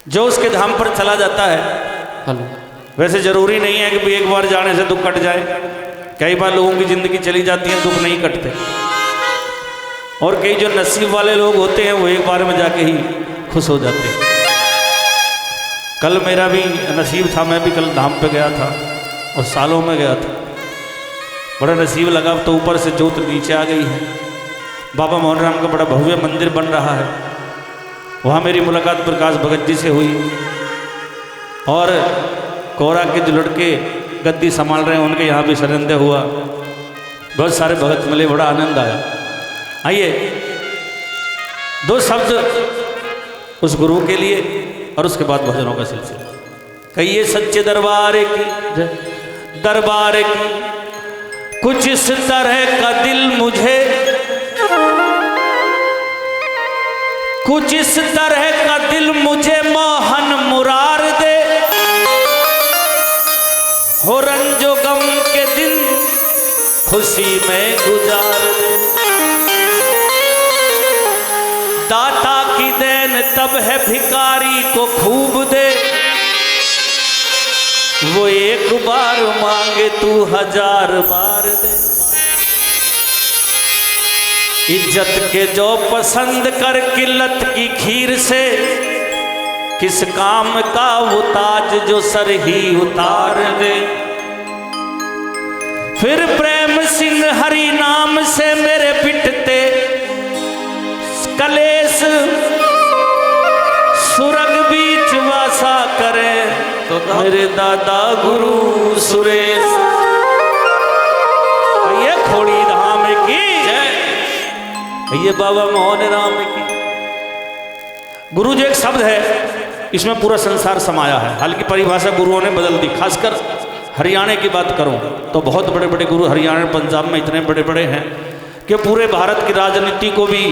जो उसके धाम पर चला जाता है, वैसे जरूरी नहीं है कि एक बार जाने से दुख कट जाए। कई बार लोगों की जिंदगी चली जाती है, दुख नहीं कटते। और कई जो नसीब वाले लोग होते हैं वो एक बार में जाके ही खुश हो जाते हैं। कल मेरा भी नसीब था, मैं भी कल धाम पे गया था और सालों में गया था। बड़ा नसीब लगा, तो ऊपर से ज्योत नीचे आ गई है। बाबा मोहन राम का बड़ा भव्य मंदिर बन रहा है। वहाँ मेरी मुलाकात प्रकाश भगत जी से हुई और कोरा के जो लड़के गद्दी संभाल रहे हैं उनके यहाँ भी सरंदे हुआ। बहुत सारे भगत मिले, बड़ा आनंद आया। आइए दो शब्द उस गुरु के लिए और उसके बाद भजनों का सिलसिला। कहिए सच्चे दरबार की, दरबार की कुछ इस तरह का दिल मुझे, कुछ इस तरह का दिल मुझे मोहन मुरार दे। हो रंजो गम के दिन खुशी में गुजार दे। दाता की देन तब है भिखारी को खूब दे। वो एक बार मांगे तू 1000 बार दे। इज्जत के जो पसंद कर किल्लत की खीर से, किस काम का वो ताज जो सर ही उतार दे। फिर प्रेम सिंह हरि नाम से मेरे पिटते कलेश, सुरग बीच वासा करे तो मेरे दादा गुरु सुरेश। ये खोड़ी धाम की जय, ये बाबा मोहन राम की। गुरु जो एक शब्द है, इसमें पूरा संसार समाया है। हालांकि परिभाषा गुरुओं ने बदल दी। खासकर हरियाणा की बात करूं तो बहुत बड़े बड़े गुरु हरियाणा पंजाब में इतने बड़े बड़े हैं कि पूरे भारत की राजनीति को भी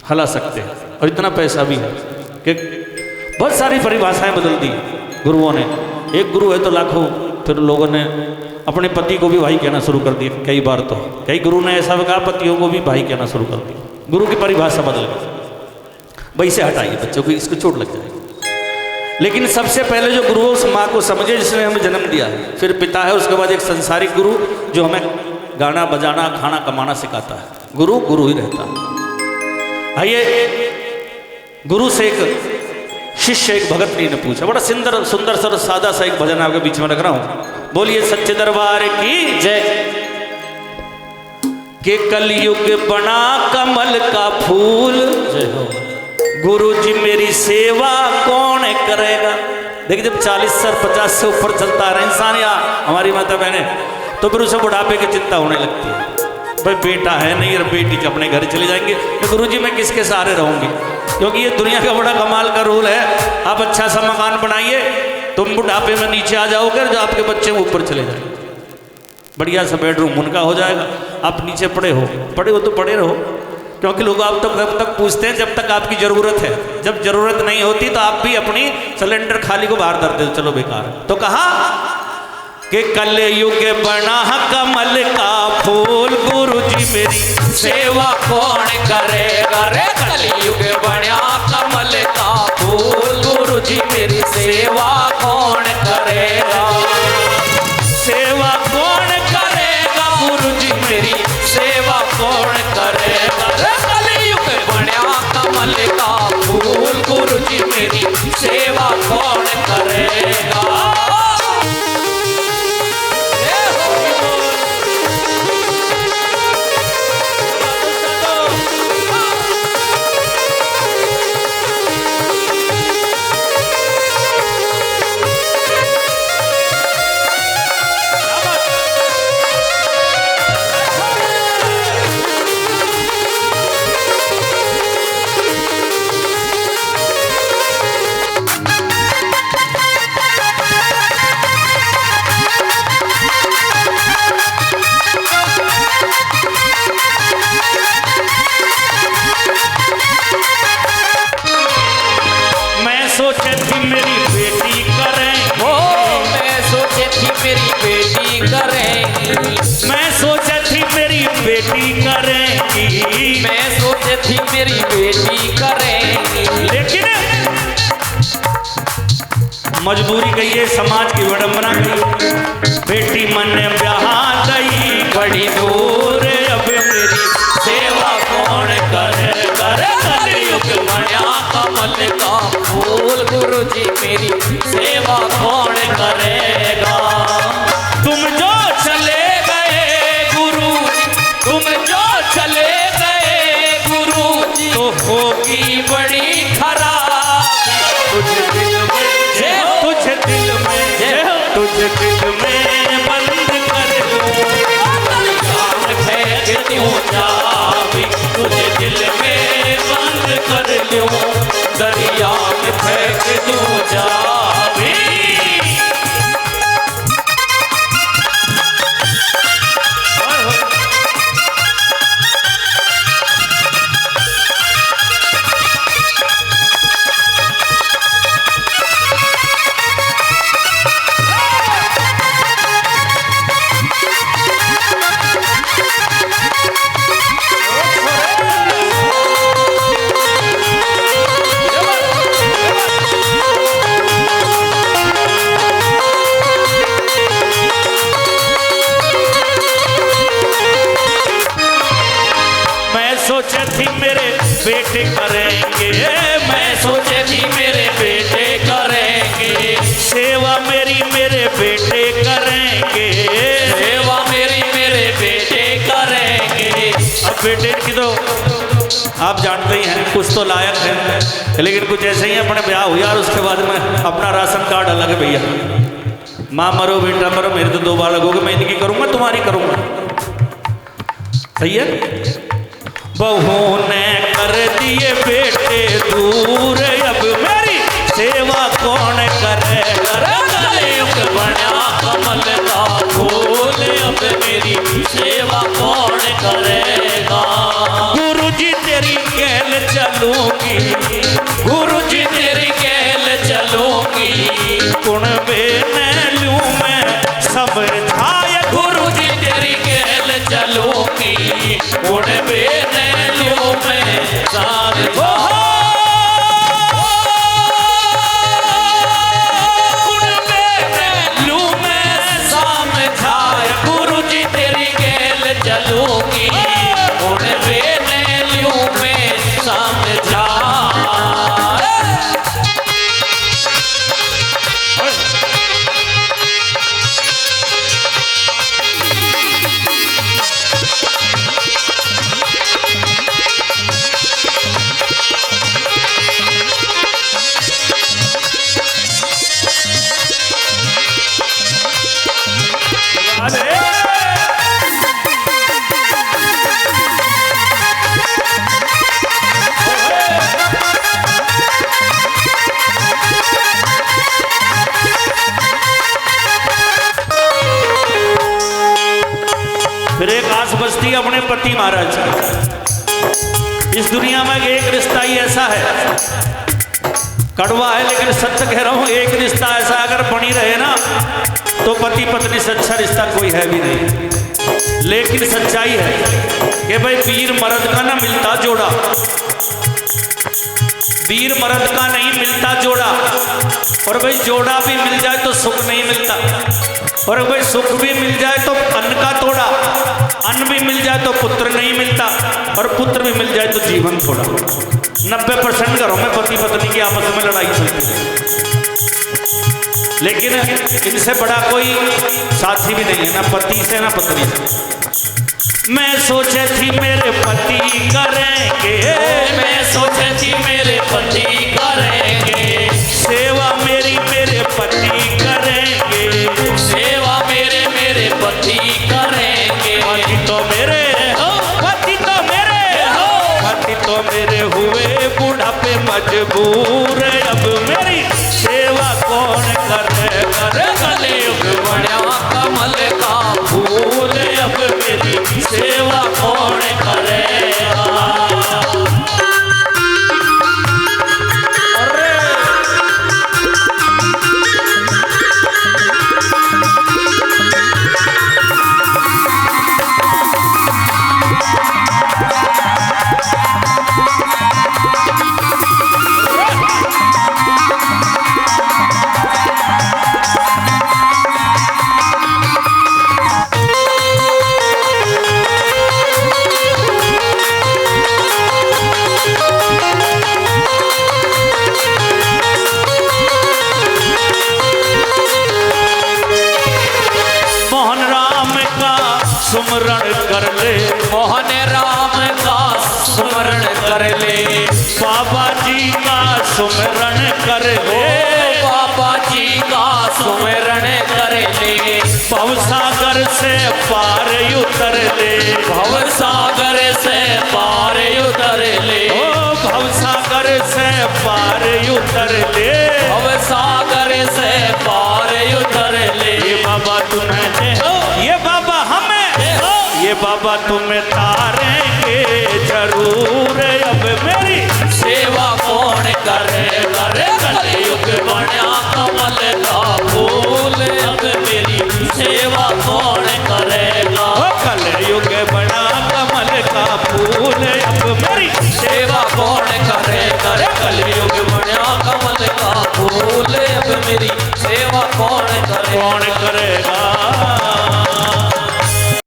हिला सकते हैं। और इतना पैसा भी है कि बहुत सारी परिभाषाएं बदल दी गुरुओं ने। एक गुरु है तो लाखों, फिर लोगों ने अपने पति को भी भाई कहना शुरू कर दिया। कई बार तो कई गुरु ने ऐसा कहा पतियों को भी भाई कहना शुरू कर दिया। गुरु की परिभाषा बदल गई। भाई से हटाइए बच्चों को, इसको चोट लग जाएगी। लेकिन सबसे पहले जो गुरु उस माँ को समझे जिसने हमें जन्म दिया है, फिर पिता है, उसके बाद एक संसारिक गुरु जो हमें गाना बजाना खाना कमाना सिखाता है। गुरु गुरु ही रहता है। आइए गुरु से एक शिष्य एक भगत ने पूछा, बड़ा सुंदर सुंदर सा सादा सा एक भजन आपके बीच में रख रहा हूं। बोलिए सच्चे दरबार की जय। के कलयुग बना कमल का फूल, जय हो गुरु जी मेरी सेवा कौन करेगा। देखिए जब 40 से 50 से ऊपर चलता है इंसान या हमारी माता बहने, तो फिर उसे बुढ़ापे की चिंता होने लगती है। भाई बेटा है नहीं और बेटी के अपने घर चले जाएंगे तो गुरु जी मैं किसके सहारे रहूंगी। क्योंकि ये दुनिया का बड़ा कमाल का रूल है। आप अच्छा सा मकान बनाइए, तुम बुढ़ापे में नीचे आ जाओगे, जो आपके बच्चे ऊपर चले जाएंगे। बढ़िया सा बेडरूम उनका हो जाएगा, आप नीचे पड़े हो तो पड़े रहो। क्योंकि लोग आप तब तक पूछते हैं जब तक आपकी ज़रूरत है। जब ज़रूरत नहीं होती तो आप भी अपनी सिलेंडर खाली को बाहर धर देते, चलो बेकार। तो कहा कि कलयुग बना कमल का फूल, गुरु जी मेरी सेवा कौन करेगा रे। कलयुग बना कमल का फूल, गुरु जी मेरी सेवा कौन करेगा। सेवा कौन करेगा गुरु जी मेरी सेवा कौन करेगा। कलयुग बना कमल का फूल, गुरु जी मेरी सेवा कौन करेगा। मजबूरी गई है, समाज की विडंबना गई। बेटी मन ब्याह गई बड़ी दूर, अब मेरी सेवा कौन करे करे। कलयुग मया कमल का फूल, गुरु जी मेरी सेवा कौन करेगा। तुम जो चले गए गुरु, तुम जो चले गए गुरु, तो होगी बड़ी खराब। तुझे दिल में, तुझे दिल में, तुझे दिल में बंद कर लूं, फेंक दूं चाबी। तुझे दिल में बंद कर लूं, दरिया में फेंक दूं चाबी। सोचे थी मेरे बेटे करेंगे, मैं सोचे थी मेरे बेटे करेंगे, सेवा मेरी मेरे बेटे करेंगे, सेवा मेरी मेरे बेटे करेंगे। अब बेटे की तो आप जानते ही हैं, कुछ तो लायक है, लेकिन कुछ ऐसे ही अपने ब्याह हुआ और उसके बाद में अपना राशन कार्ड अलग है। भैया माँ मरो बेटा मरो, मेरे तो 2 बालक हो गए, मैं इनकी करूँगा तुम्हारी करूँगा। सही है। बहू ने कर दिए बेटे दूर, अब मेरी सेवा कौन करे करे। कलयुग बना कमल का फूल, अब मेरी सेवा कौन करेगा। गुरु जी तेरी कहल चलूंगी, गुरु जी तेरी कहल चलूंगी, कुण बेन लूं मैं समझाए। गुरु जी तेरी कहल चलूंगी, कुण बेन लूं मैं समझाए। फिर एक आस बजती अपने पति महाराज। इस दुनिया में एक रिश्ता ही ऐसा है, कड़वा है लेकिन सच कह रहा हूं, एक रिश्ता ऐसा अगर बनी रहे ना तो पति पत्नी से अच्छा रिश्ता कोई है भी नहीं। लेकिन सच्चाई है कि भाई वीर मर्द का ना मिलता जोड़ा, वीर मर्द का नहीं मिलता जोड़ा। और भाई जोड़ा भी मिल जाए तो सुख नहीं मिलता, और भाई सुख भी मिल जाए तो अन्न का तोड़ा, अन्न भी मिल जाए तो पुत्र नहीं मिलता, और पुत्र भी मिल जाए तो जीवन थोड़ा। 90% घरों में पति पत्नी की आपस में लड़ाई चलती है, लेकिन इनसे बड़ा कोई साथी भी नहीं है, ना पति से ना पत्नी से। मैं सोचे थी मेरे पति करेंगे, मैं सोचे थी मेरे पति करेंगे, सेवा मेरी मेरे पति करेंगे, सेवा मेरे मेरे पति करेंगे। पति तो मेरे हो, पति तो मेरे हो, पति तो मेरे हुए बुढ़ापे मजबूर, अब मेरी सेवा कौन करे करे। कलयुग बड़ा कमल का फूल, अब मेरी सेवा कौन करेगा। बाबा जी का सुमिरन कर ले, बाबा जी का सुमिरन कर ले, भवसागर से पार उतर ले, भवसागर से पार उतर ले, ओ भवसागर से पार उतर ले, भवसागर से पार उतर ले। ये बाबा तुम्हें, ये बाबा हमें, ये बाबा तुम्हें तारेंगे जरूर। अब मेरी सेवा कौन करे, करे कलयुग बना कमल का फूल, अब मेरी सेवा कौन करेगा, कलयुग बड़ा कमल का फूल, अब मेरी सेवा